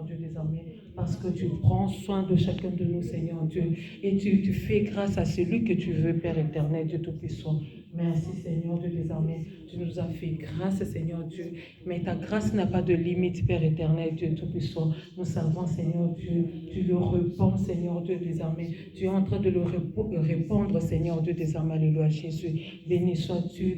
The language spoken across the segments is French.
Dieu des armées, parce que tu prends soin de chacun de nous, Seigneur Dieu, et tu fais grâce à celui que tu veux, Père éternel, Dieu Tout-Puissant. Merci, Seigneur Dieu des armées, tu nous as fait grâce, Seigneur Dieu, mais ta grâce n'a pas de limite, Père éternel, Dieu Tout-Puissant. Nous savons, Seigneur Dieu, tu le répands, Seigneur Dieu des armées, tu es en train de le répandre, Seigneur Dieu des armées, alléluia, Jésus. Béni sois-tu,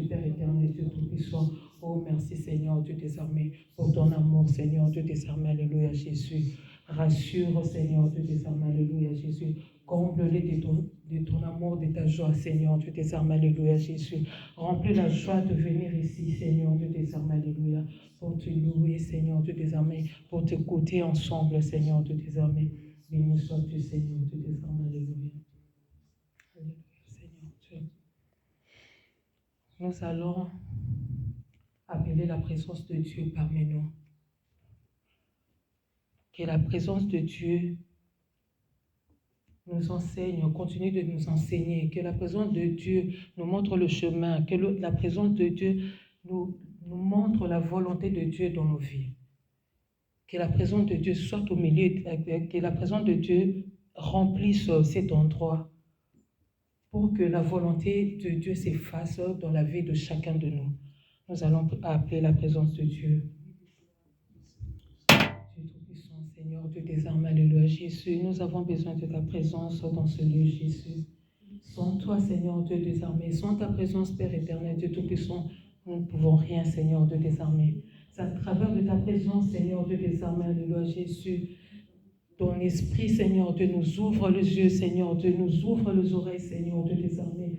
Père éternel, Dieu Tout-Puissant. Oh, merci Seigneur Dieu des armées pour ton amour, Seigneur Dieu des armées, alléluia Jésus. Rassure, Seigneur Dieu des armées, alléluia Jésus. Comble-les de ton amour, de ta joie, Seigneur Dieu des armées, alléluia Jésus. Remplis la joie de venir ici, Seigneur Dieu des armées, alléluia, pour te louer, Seigneur Dieu des armées, pour t'écouter ensemble, Seigneur Dieu des armées. Béni sois-tu, Seigneur Dieu des armées, alléluia. Alléluia, Seigneur Dieu. Nous allons appeler la présence de Dieu parmi nous. Que la présence de Dieu nous enseigne, continue de nous enseigner, que la présence de Dieu nous montre le chemin, que la présence de Dieu nous montre la volonté de Dieu dans nos vies. Que la présence de Dieu soit au milieu, que la présence de Dieu remplisse cet endroit pour que la volonté de Dieu s'efface dans la vie de chacun de nous. Nous allons appeler la présence de Dieu. Dieu Tout-Puissant, Seigneur Dieu des armées, alléluia Jésus, nous avons besoin de ta présence dans ce lieu, Jésus. Sans toi, Seigneur Dieu des armées, sans ta présence, Père éternel, Dieu Tout-Puissant, nous ne pouvons rien, Seigneur Dieu des armées. C'est à travers de ta présence, Seigneur Dieu des armées, alléluia Jésus. Ton esprit, Seigneur Dieu, nous ouvre les yeux, Seigneur Dieu, nous ouvre les oreilles, Seigneur Dieu des armées.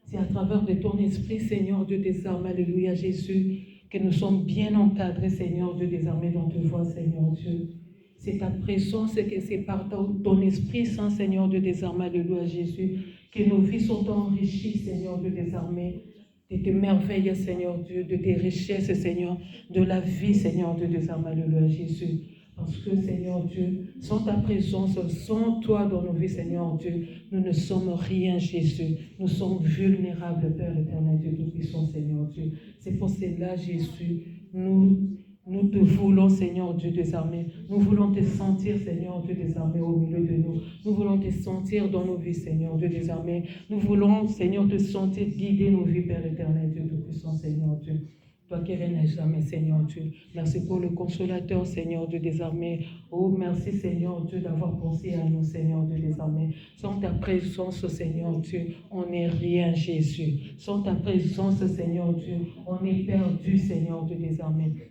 C'est à travers de ton esprit, Seigneur Dieu des armées, alléluia Jésus, que nous sommes bien encadrés, Seigneur Dieu des armées, dans ta voix, Seigneur Dieu. C'est ta présence et que c'est par ton Esprit Saint, Seigneur Dieu des armées, alléluia Jésus, que nos vies sont enrichies, Seigneur Dieu des armées, de tes merveilles, Seigneur Dieu, de tes richesses, Seigneur, de la vie, Seigneur Dieu des armées, alléluia Jésus. Parce que, Seigneur Dieu, sans ta présence, sans toi dans nos vies, Seigneur Dieu, nous ne sommes rien, Jésus. Nous sommes vulnérables, Père éternel, Dieu Tout-Puissant, Seigneur Dieu. C'est pour cela, Jésus, nous te voulons, Seigneur Dieu des armées. Nous voulons te sentir, Seigneur Dieu des armées, au milieu de nous. Nous voulons te sentir dans nos vies, Seigneur Dieu des armées. Nous voulons, Seigneur, te sentir guider nos vies, Père éternel, Dieu Tout-Puissant, Seigneur Dieu. Toi qui règnes à jamais, Seigneur Dieu. Merci pour le consolateur, Seigneur Dieu des armées. Oh, merci, Seigneur Dieu, d'avoir pensé à nous, Seigneur Dieu des armées. Sans ta présence, Seigneur Dieu, on n'est rien, Jésus. Sans ta présence, Seigneur Dieu, on est perdu, Seigneur Dieu des armées.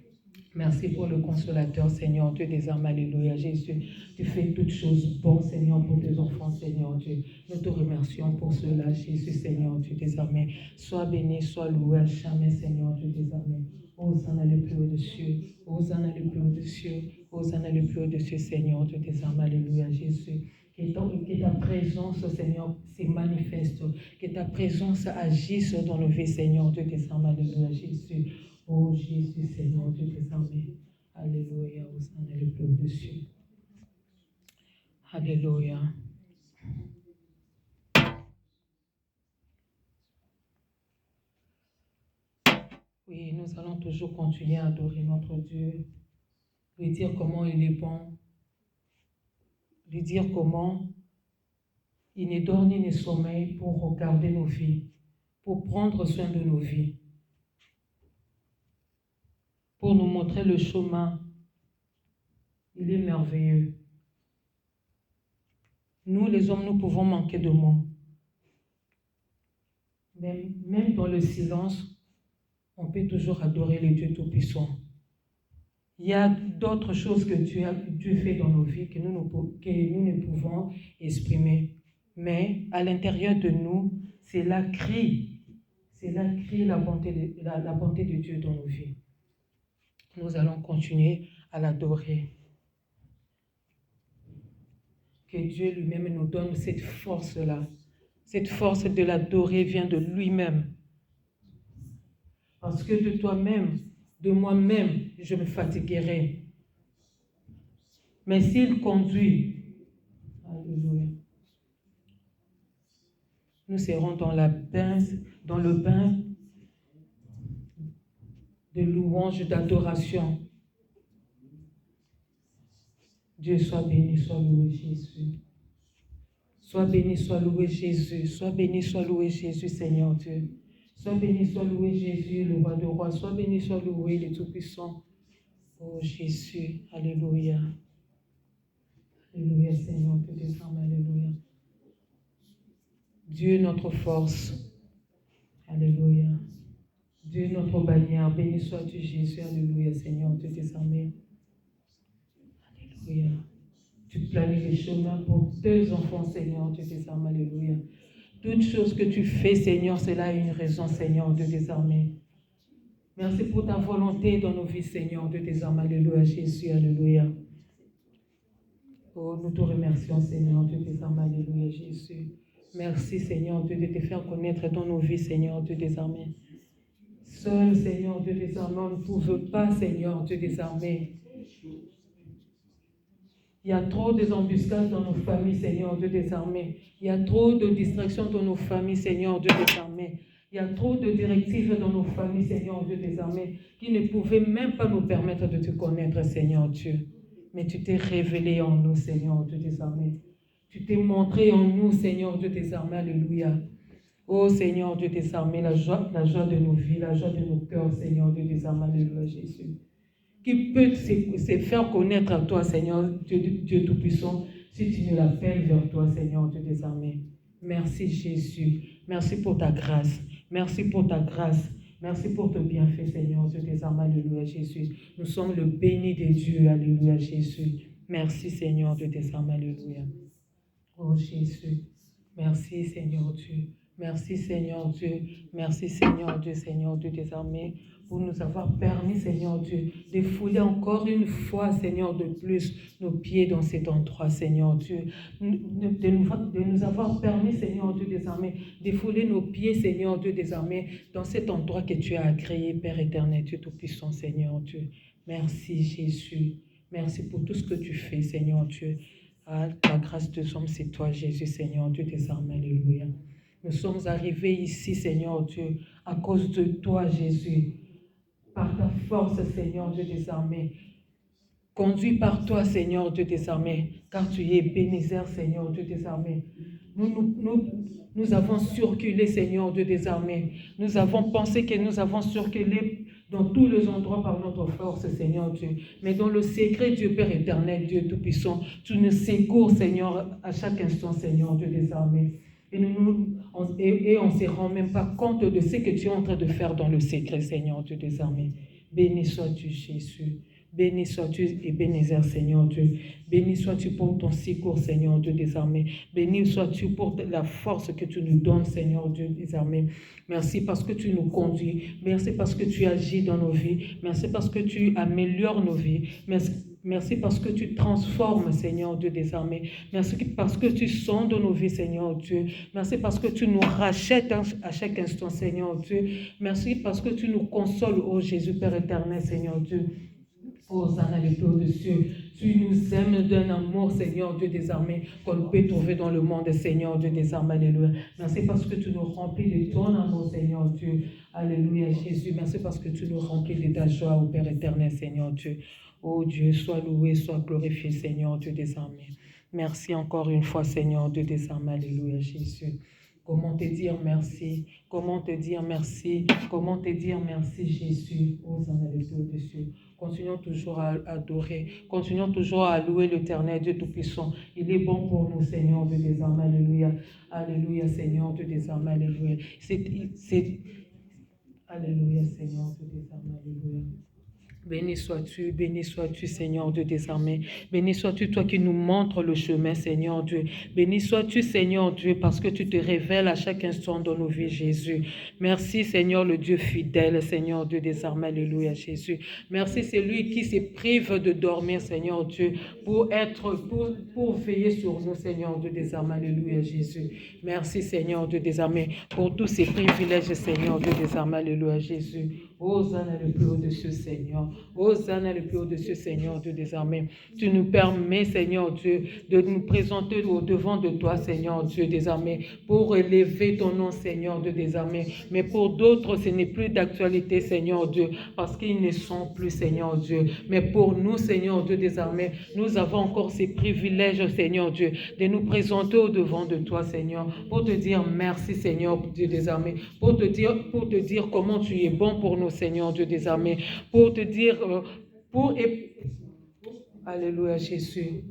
Merci pour le consolateur, Seigneur Dieu des armées, alléluia Jésus. Tu fais toutes choses bonnes, Seigneur, pour tes enfants, Seigneur Dieu. Nous te remercions pour cela, Jésus, Seigneur Dieu des armées. Sois béni, sois loué à jamais, Seigneur Dieu des armées. Hosanna le plus au-dessus, Hosanna le plus au-dessus, Hosanna le plus au-dessus, Seigneur Dieu des armées, alléluia Jésus. Que ta présence, Seigneur, se manifeste, que ta présence agisse dans nos vies, Seigneur Dieu des armées, alléluia Jésus. Oh Jésus, Seigneur Dieu des armées. Alléluia, Hosanna le plus au-dessus. Alléluia. Oui, nous allons toujours continuer à adorer notre Dieu, lui dire comment il est bon, lui dire comment il ne dort ni ne sommeille pour regarder nos vies, pour prendre soin de nos vies, pour nous montrer le chemin. Il est merveilleux. Nous, les hommes, nous pouvons manquer de mots. Même dans le silence, on peut toujours adorer le Dieu Tout-Puissant. Il y a d'autres choses que Dieu fait dans nos vies que nous ne pouvons exprimer. Mais à l'intérieur de nous, c'est là crie la bonté de Dieu dans nos vies. Nous allons continuer à l'adorer. Que Dieu lui-même nous donne cette force-là. Cette force de l'adorer vient de lui-même. Parce que de toi-même, de moi-même, je me fatiguerai. Mais s'il conduit, alléluia, nous serons dans le bain de louange, d'adoration. Dieu, sois béni, sois loué, Jésus. Sois béni, sois loué, Jésus. Sois béni, sois loué, Jésus, Seigneur Dieu. Sois béni, sois loué, Jésus, le roi de rois. Sois béni, sois loué, le Tout-Puissant. Oh Jésus, alléluia. Alléluia, Seigneur, que des âmes, alléluia. Dieu, notre force. Alléluia. Dieu, notre bannière. Béni sois-tu, Jésus. Alléluia, Seigneur, Dieu des armées. Alléluia. Tu planes les chemins pour tes enfants, Seigneur, Dieu des armées. Alléluia. Toute chose que tu fais, Seigneur, cela a une raison, Seigneur, Dieu des armées. Merci pour ta volonté dans nos vies, Seigneur, Dieu des armées. Alléluia, Jésus. Alléluia. Oh, nous te remercions, Seigneur, Dieu des armées. Alléluia, Jésus. Merci, Seigneur Dieu, de te faire connaître dans nos vies, Seigneur Dieu des armées. Seul, Seigneur Dieu des armées, on ne pouvait pas, Seigneur Dieu des armées. Il y a trop d'embuscades dans nos familles, Seigneur Dieu des armées. Il y a trop de distractions dans nos familles, Seigneur Dieu des armées. Il y a trop de directives dans nos familles, Seigneur Dieu des armées, qui ne pouvaient même pas nous permettre de te connaître, Seigneur Dieu. Mais tu t'es révélé en nous, Seigneur Dieu des armées. Tu t'es montré en nous, Seigneur Dieu des armées, alléluia. Oh Seigneur Dieu des armées, la joie de nos vies, la joie de nos cœurs, Seigneur Dieu des armées, alléluia Jésus. Qui peut se faire connaître à toi, Seigneur Dieu Tout-Puissant, si tu ne l'appelles vers toi, Seigneur Dieu des armées. Merci Jésus, merci pour ta grâce, merci pour ta grâce. Merci pour ton bienfait, Seigneur Dieu des armées, alléluia Jésus. Nous sommes le béni de Dieu, alléluia Jésus. Merci Seigneur Dieu des armées, alléluia. Oh Jésus, merci Seigneur Dieu, merci Seigneur Dieu, merci Seigneur Dieu, Seigneur Dieu des armées, pour nous avoir permis, Seigneur Dieu, de fouler encore une fois, Seigneur, de plus, nos pieds dans cet endroit, Seigneur Dieu, de nous avoir permis, Seigneur Dieu des armées, de fouler nos pieds, Seigneur Dieu des armées, dans cet endroit que tu as créé, Père éternel, Dieu Tout-Puissant, Seigneur Dieu. Merci Jésus, merci pour tout ce que tu fais, Seigneur Dieu. Ah, la grâce de hommes, c'est toi, Jésus, Seigneur Dieu des armées, alléluia. Nous sommes arrivés ici, Seigneur Dieu, à cause de toi, Jésus, par ta force, Seigneur Dieu des armées. Conduit par toi, Seigneur Dieu des armées, car tu es Bénézer, Seigneur Dieu des armées. Nous avons circulé, Seigneur Dieu des armées. Nous avons pensé que nous avons circulé dans tous les endroits par notre force, Seigneur Dieu. Mais dans le secret, Dieu Père éternel, Dieu Tout-Puissant, tu nous secours, Seigneur, à chaque instant, Seigneur Dieu des armées. Et on ne se rend même pas compte de ce que tu es en train de faire dans le secret, Seigneur Dieu des armées. Béni sois-tu, Jésus. Béni sois-tu et bénézer, Seigneur Dieu. Béni sois-tu pour ton secours, Seigneur Dieu des armées. Béni sois-tu pour la force que tu nous donnes, Seigneur Dieu des armées. Merci parce que tu nous conduis. Merci parce que tu agis dans nos vies. Merci parce que tu améliores nos vies. Merci parce que tu transformes, Seigneur Dieu des armées. Merci parce que tu sondes nos vies, Seigneur Dieu. Merci parce que tu nous rachètes à chaque instant, Seigneur Dieu. Merci parce que tu nous consoles, ô Jésus, Père éternel, Seigneur Dieu. Hosanna le Dieu des cieux. Tu nous aimes d'un amour, Seigneur Dieu des armées, qu'on peut trouver dans le monde, Seigneur Dieu des armées. Alléluia. Merci parce que tu nous remplis de ton amour, Seigneur Dieu. Alléluia, Jésus. Merci parce que tu nous remplis de ta joie, ô Père éternel, Seigneur Dieu. Oh Dieu, sois loué, sois glorifié, Seigneur Dieu des armées. Merci encore une fois, Seigneur Dieu des armées. Alléluia, Jésus. Comment te dire merci? Comment te dire merci? Comment te dire merci, Jésus? Hosanna le Dieu des cieux. Continuons toujours à adorer. Continuons toujours à louer l'Éternel, Dieu Tout-Puissant. Il est bon pour nous, Seigneur Dieu des armées. Alléluia. Alléluia, Seigneur Dieu des armées. Alléluia. Alléluia, Seigneur Dieu des armées. Alléluia. Béni sois-tu, Seigneur Dieu des armées. Béni sois-tu, toi qui nous montres le chemin, Seigneur Dieu. Béni sois-tu, Seigneur Dieu, parce que tu te révèles à chaque instant dans nos vies, Jésus. Merci, Seigneur, le Dieu fidèle, Seigneur Dieu des armées. Alléluia, Jésus. Merci, c'est lui qui se prive de dormir, Seigneur Dieu, pour veiller sur nous, Seigneur Dieu des armées. Alléluia, Jésus. Merci, Seigneur Dieu des armées, pour tous ces privilèges, Seigneur Dieu des armées. Alléluia, Jésus. Hosanna le plus haut de ce Seigneur. Hosanna le plus haut de ce Seigneur, Dieu des armées. Tu nous permets, Seigneur Dieu, de nous présenter au devant de toi, Seigneur Dieu des armées, pour élever ton nom, Seigneur Dieu des armées. Mais pour d'autres, ce n'est plus d'actualité, Seigneur Dieu, parce qu'ils ne sont plus, Seigneur Dieu. Mais pour nous, Seigneur Dieu des armées, nous avons encore ces privilèges, Seigneur Dieu, de nous présenter au devant de toi, Seigneur, pour te dire merci, Seigneur Dieu des armées, pour te dire comment tu es bon pour nous, Seigneur Dieu des armées, pour te dire, Alléluia Jésus.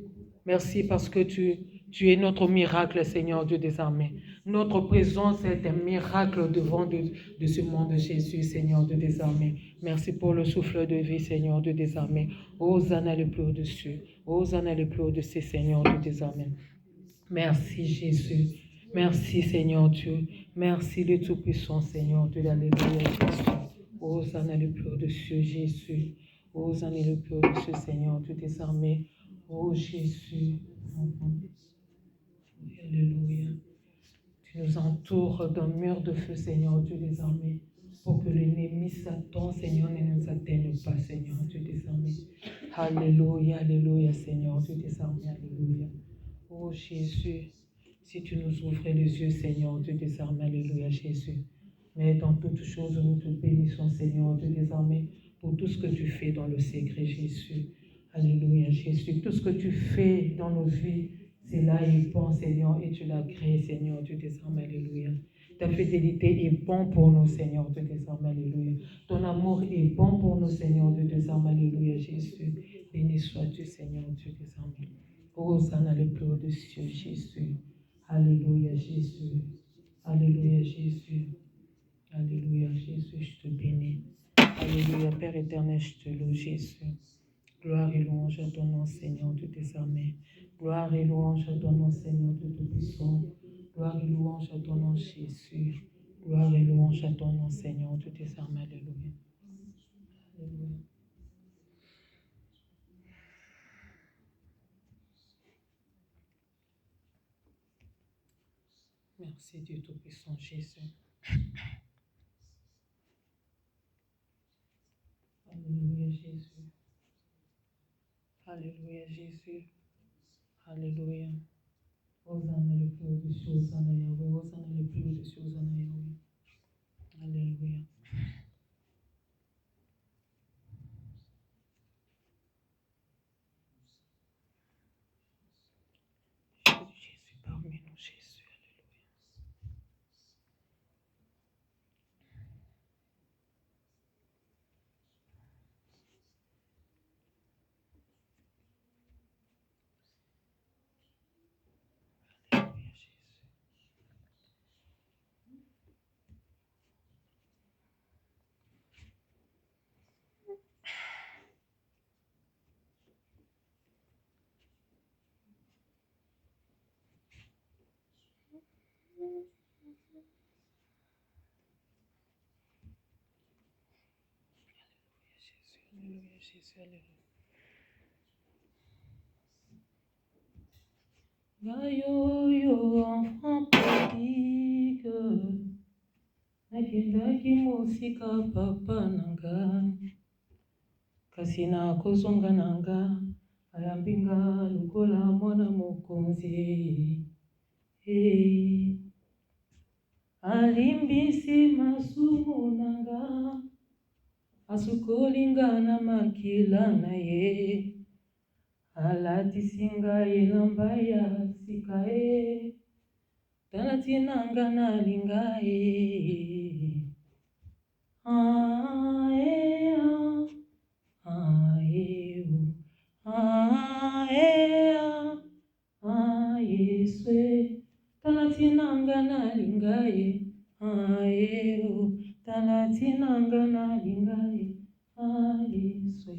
Merci parce que tu es notre miracle, Seigneur Dieu des armées. Notre présence est un miracle devant de ce monde, Jésus, Seigneur Dieu des armées. Merci pour le souffle de vie, Seigneur Dieu des armées. Hosanna le plus au-dessus. Hosanna le plus au-dessus, Seigneur Dieu des armées. Merci Jésus. Merci Seigneur Dieu. Merci le Tout-Puissant, Seigneur Dieu. Alléluia Jésus. Hosanna le plus au-dessus, Jésus. Hosanna le plus au-dessus, Seigneur Dieu des armées. Oh Jésus. Alléluia. Tu nous entoures d'un mur de feu, Seigneur Dieu des armées, pour que l'ennemi Satan, Seigneur, ne nous atteigne pas, Seigneur Dieu des armées. Alléluia, alléluia, Seigneur Dieu des armées, alléluia. Oh Jésus, si tu nous ouvrais les yeux, Seigneur Dieu des armées, alléluia, Jésus. Mais dans toutes choses, nous te bénissons, Seigneur Dieu des armées, pour tout ce que tu fais dans le secret, Jésus. Alléluia, Jésus. Tout ce que tu fais dans nos vies, c'est là est bon, Seigneur, et tu l'as créé, Seigneur Dieu des armées, alléluia. Ta fidélité est bon pour nous, Seigneur Dieu des armées, alléluia. Ton amour est bon pour nous, Seigneur Dieu des armées, alléluia, Jésus. Béni sois-tu, Seigneur Dieu des armées. Hosanna le plus haut des cieux, Jésus. Alléluia, Jésus. Alléluia, Jésus. Alléluia, Jésus, je te bénis. Alléluia, Père éternel, je te loue, Jésus. Gloire et louange à ton nom, Seigneur Dieu des armées. Gloire et louange à ton nom, Seigneur Dieu Tout-Puissant. Gloire et louange à ton nom, Jésus. Gloire et louange à ton nom, Seigneur Dieu des armées. Alléluia. Alléluia. Merci Dieu Tout-Puissant, Jésus. Alléluia, Jésus. Alléluia, Jésus. Alléluia. Hosanna le plus au-dessus, Hosanna Yahweh. Hosanna le plus au-dessus, Hosanna Yahweh. Alléluia. Jésus parmi nous, Jésus. Alléluia. Alléluia, Jésus. Alléluia, Jésus, alléluia. Gayoyo, enfant prodigue, nakendaki mosika papa nanga, kasi nakozonga nanga, ayambinga lokola mwana mokonzi. Alimbisi masumu nanga, asukolinga na makila na ye, alatisi ngai elamba ya sika ye, talati nanga nalinga ye. Yeswe, talati nanga nalinga ye. Talati nanga nalinga ye. Yeswe.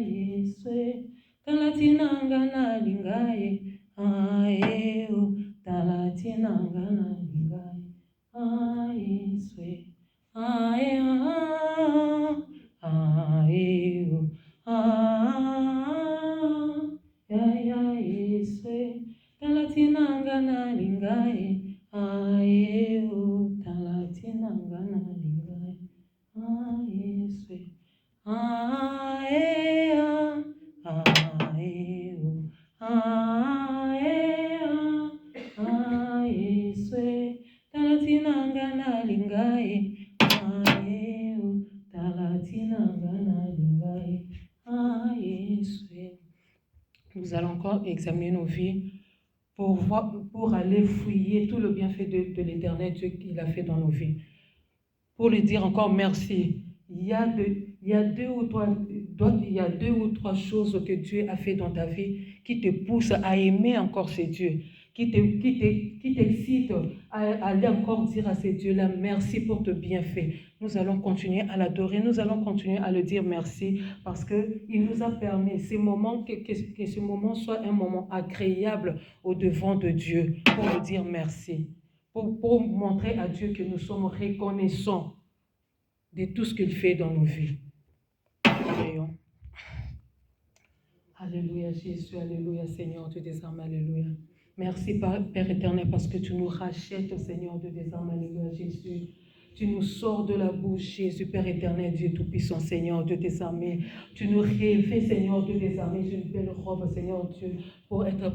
Yeswe, talati nanga nalinga ye. Talati nanga nalinga ye. Yeswe. Yeswe, nous allons encore examiner nos vies pour aller fouiller tout le bienfait de l'Éternel Dieu qu'il a fait dans nos vies. Pour lui dire encore merci. Il y a deux ou trois choses que Dieu a fait dans ta vie qui te poussent à aimer encore ces dieux, qui t'excitent à aller encore dire à ces dieux-là merci pour tes bienfaits. Nous allons continuer à l'adorer, nous allons continuer à le dire merci parce qu'il nous a permis ces moments, que ce moment soit un moment agréable au devant de Dieu pour le dire merci, pour montrer à Dieu que nous sommes reconnaissants de tout ce qu'il fait dans nos vies. Prions. Alléluia Jésus, alléluia Seigneur Dieu des armes, alléluia. Merci Père éternel parce que tu nous rachètes Seigneur Dieu des armes, alléluia Jésus. Tu nous sors de la bouche, Jésus, Père éternel, Dieu tout-puissant, Seigneur Dieu des armées. Tu nous revêts, Seigneur Dieu des armées, d'une belle robe, Seigneur Dieu, pour être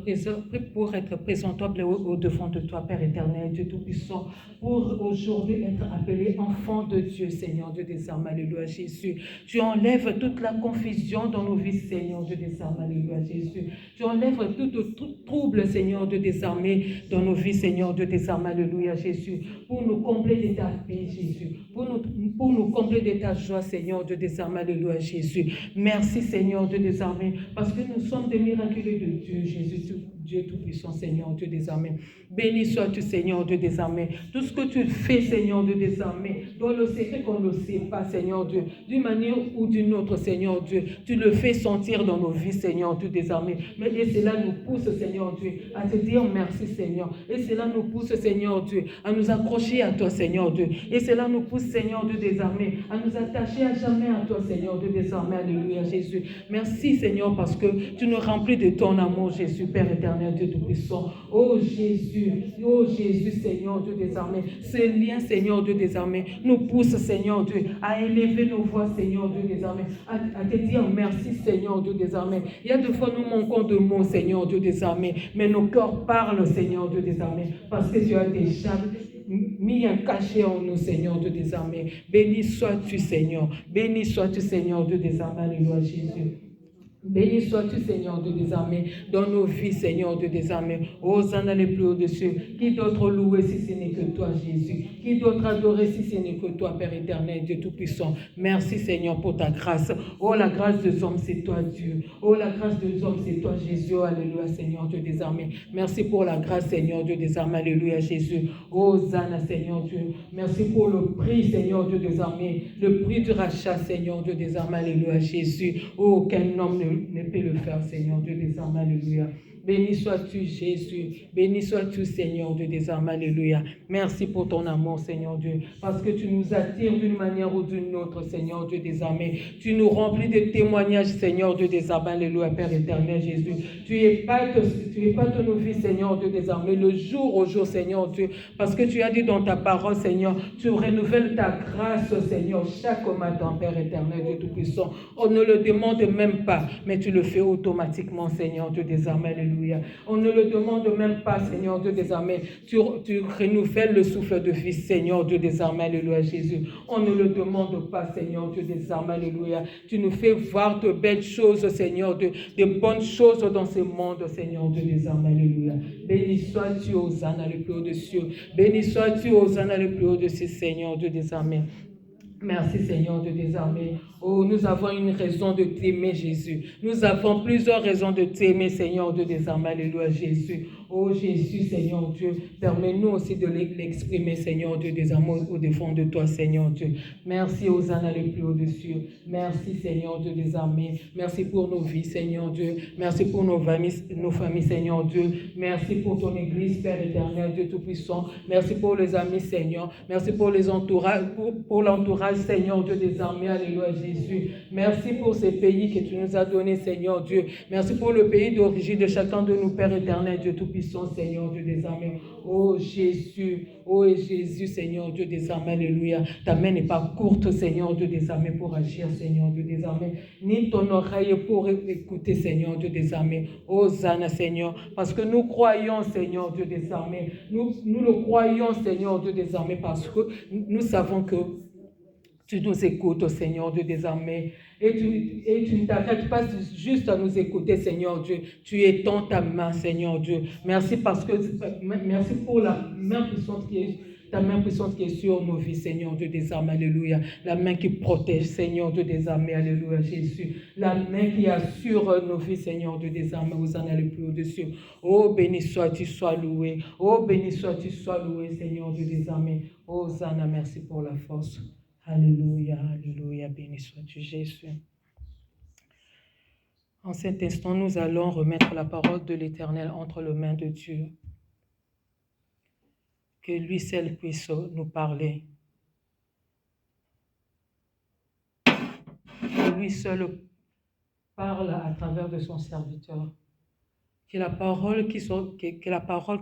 présentable au devant de toi, Père éternel, Dieu tout-puissant, pour aujourd'hui être appelé enfant de Dieu, Seigneur Dieu des armées, alléluia Jésus. Tu enlèves toute la confusion dans nos vies, Seigneur Dieu des armées, alléluia Jésus. Tu enlèves tout trouble, Seigneur Dieu des armées, dans nos vies, Seigneur Dieu des armées, alléluia Jésus, pour nous combler de ta paix, Jésus, pour nous combler de ta joie, Seigneur Dieu des armées, alléluia Jésus. Merci, Seigneur Dieu des armées, parce que nous sommes des miraculeux de Dieu, Jésus, Dieu tout-puissant, Seigneur Dieu des armées. Béni sois-tu, Seigneur Dieu des armées. Tout ce que tu fais, Seigneur Dieu des armées, dans le secret qu'on ne sait pas, Seigneur Dieu, d'une manière ou d'une autre, Seigneur Dieu, tu le fais sentir dans nos vies, Seigneur Dieu des armées. Mais et cela nous pousse, Seigneur Dieu, à te dire merci, Seigneur. Et cela nous pousse, Seigneur Dieu, à nous accrocher à toi, Seigneur Dieu. Et cela nous pousse, Seigneur Dieu des armées, à nous attacher à jamais à toi, Seigneur Dieu des armées. Alléluia, Jésus. Merci, Seigneur, parce que tu nous remplis de ton amour, Jésus, Père éternel, Dieu tout-puissant. Oh Jésus, Seigneur Dieu des armées. Ce lien, Seigneur Dieu des armées, nous pousse, Seigneur Dieu, à élever nos voix, Seigneur Dieu des armées, à te dire merci, Seigneur Dieu des armées. Il y a des fois, nous manquons de mots, Seigneur Dieu des armées, mais nos cœurs parlent, Seigneur Dieu des armées, parce que tu as déjà mis un cachet en nous, Seigneur Dieu des armées. Béni sois-tu, Seigneur. Béni sois-tu, Seigneur Dieu des armées. Alléluia, Jésus. Béni sois-tu, Seigneur Dieu des armées, dans nos vies, Seigneur Dieu des armées. Hosanna les plus au-dessus. Qui d'autre louer si ce n'est que toi, Jésus? Qui d'autre adorer si ce n'est que toi, Père éternel, Dieu tout-puissant? Merci, Seigneur, pour ta grâce. Oh, la grâce des hommes, c'est toi, Dieu. Oh, la grâce des hommes, c'est toi, Jésus. Oh, alléluia, Seigneur Dieu des armées. Merci pour la grâce, Seigneur Dieu des armées. Alléluia, Jésus. Hosanna, Seigneur Dieu. Merci pour le prix, Seigneur Dieu des armées. Le prix du rachat, Seigneur Dieu des armées. Alléluia, Jésus. Oh, aucun homme ne peut le faire, Seigneur Dieu des armées, alléluia. Béni sois-tu, Jésus. Béni sois-tu, Seigneur Dieu des armées, alléluia. Merci pour ton amour, Seigneur Dieu, parce que tu nous attires d'une manière ou d'une autre, Seigneur Dieu des armées. Tu nous remplis de témoignages, Seigneur Dieu des armées, alléluia, Père éternel, Jésus. Tu épates nos vies, Seigneur Dieu des armées, le jour au jour, Seigneur Dieu, parce que tu as dit dans ta parole, Seigneur, tu renouvelles ta grâce, Seigneur, chaque matin, Père éternel, Dieu tout-puissant. On ne le demande même pas, mais tu le fais automatiquement, Seigneur Dieu des armées, alléluia. On ne le demande même pas, Seigneur Dieu des armées. Tu renouvelles le souffle de vie, Seigneur Dieu des armées, alléluia, Jésus. On ne le demande pas, Seigneur Dieu des armées, alléluia. Tu nous fais voir de belles choses, Seigneur, de bonnes choses dans ce monde, Seigneur Dieu des armées, alléluia. Béni sois-tu, Hosanna le plus haut des cieux. Béni sois-tu, Hosanna le plus haut des cieux, Seigneur Dieu des armées. Merci, Seigneur Dieu des armées. Oh, nous avons une raison de t'aimer, Jésus. Nous avons plusieurs raisons de t'aimer, Seigneur Dieu des armées. Alléluia, Jésus. Oh, Jésus, Seigneur Dieu, permets-nous aussi de l'exprimer, Seigneur Dieu des armées, au devant de toi, Seigneur Dieu. Merci, Hosanna le plus haut des cieux. Merci, Seigneur Dieu des armées. Merci pour nos vies, Seigneur Dieu. Merci pour nos familles, Seigneur Dieu. Merci pour ton Église, Père éternel, Dieu tout-puissant. Merci pour les amis, Seigneur. Merci pour les entourages, pour l'entourage, Seigneur Dieu des armées. Alléluia, Jésus. Merci pour ces pays que tu nous as donnés, Seigneur Dieu. Merci pour le pays d'origine de chacun de nous, Père éternel, Dieu tout-puissant, Seigneur Dieu des armées. Oh Jésus, Seigneur Dieu des armées, alléluia. Ta main n'est pas courte, Seigneur Dieu des armées, pour agir, Seigneur Dieu des armées, ni ton oreille pour écouter, Seigneur Dieu des armées. Hosanna, Seigneur, parce que nous croyons, Seigneur Dieu des armées. Nous le croyons, Seigneur Dieu des armées, parce que nous savons que Tu nous écoutes, Seigneur Dieu des armées, et tu ne t'arrêtes pas juste à nous écouter, Seigneur Dieu. Tu étends ta main, Seigneur Dieu. Merci merci pour la main puissante ta main puissante qui est sur nos vies, Seigneur Dieu des armées, alléluia. La main qui protège, Seigneur Dieu des armées, alléluia, Jésus. La main qui assure nos vies, Seigneur Dieu des armées, vous en allez plus au-dessus. Oh, béni sois-tu, sois loué. Oh, béni sois-tu, sois loué, Seigneur Dieu des armées. Oh, Zana, merci pour la force. Alléluia, alléluia, béni sois-tu Jésus. En cet instant, nous allons remettre la parole de l'Éternel entre les mains de Dieu. Que lui seul puisse nous parler. Que lui seul parle à travers de son serviteur. Que la parole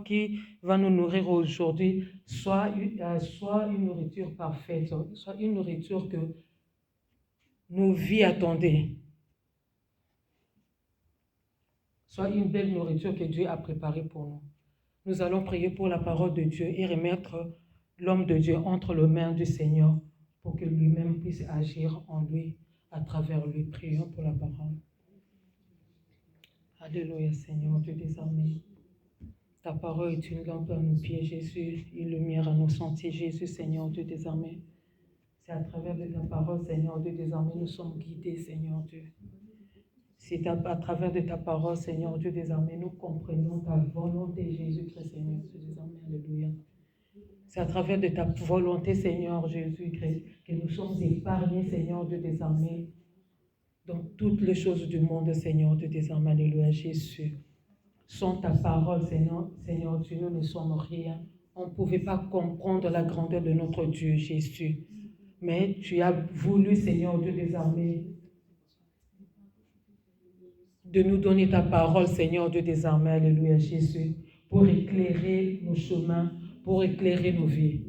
qui va nous nourrir aujourd'hui soit une nourriture parfaite, soit une nourriture que nos vies attendaient. Soit une belle nourriture que Dieu a préparée pour nous. Nous allons prier pour la parole de Dieu et remettre l'homme de Dieu entre les mains du Seigneur pour que lui-même puisse agir en lui, à travers lui. Prions pour la parole. Alléluia, Seigneur Dieu des armées. Ta parole est une lampe à nos pieds, Jésus, une lumière à nos sentiers, Jésus, Seigneur Dieu des armées. C'est à travers de ta parole, Seigneur Dieu des armées, nous sommes guidés, Seigneur Dieu. C'est à travers de ta parole, Seigneur Dieu des armées, nous comprenons ta volonté, Jésus-Christ, Seigneur Dieu des armées, alléluia. C'est à travers de ta volonté, Seigneur Jésus-Christ, que nous sommes épargnés, Seigneur Dieu des armées, dans toutes les choses du monde, Seigneur Dieu des armées, alléluia, Jésus. Sans ta parole, Seigneur Dieu, nous ne sommes rien. On ne pouvait pas comprendre la grandeur de notre Dieu, Jésus. Mais tu as voulu, Seigneur Dieu des armées, de nous donner ta parole, Seigneur Dieu des armées, alléluia, Jésus, pour éclairer nos chemins, pour éclairer nos vies.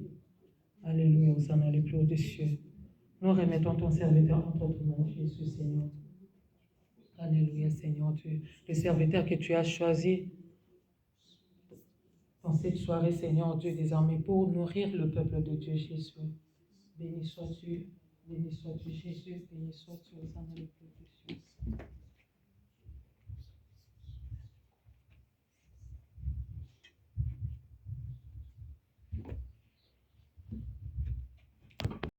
Alléluia, vous en allez plus au-dessus. Nous remettons ton serviteur entre tes mains, Jésus, Seigneur. Alléluia, Seigneur Dieu. Le serviteur que tu as choisi dans cette soirée, Seigneur Dieu des armées, pour nourrir le peuple de Dieu, Jésus. Béni sois-tu, Jésus, béni sois-tu, vous en allez plus.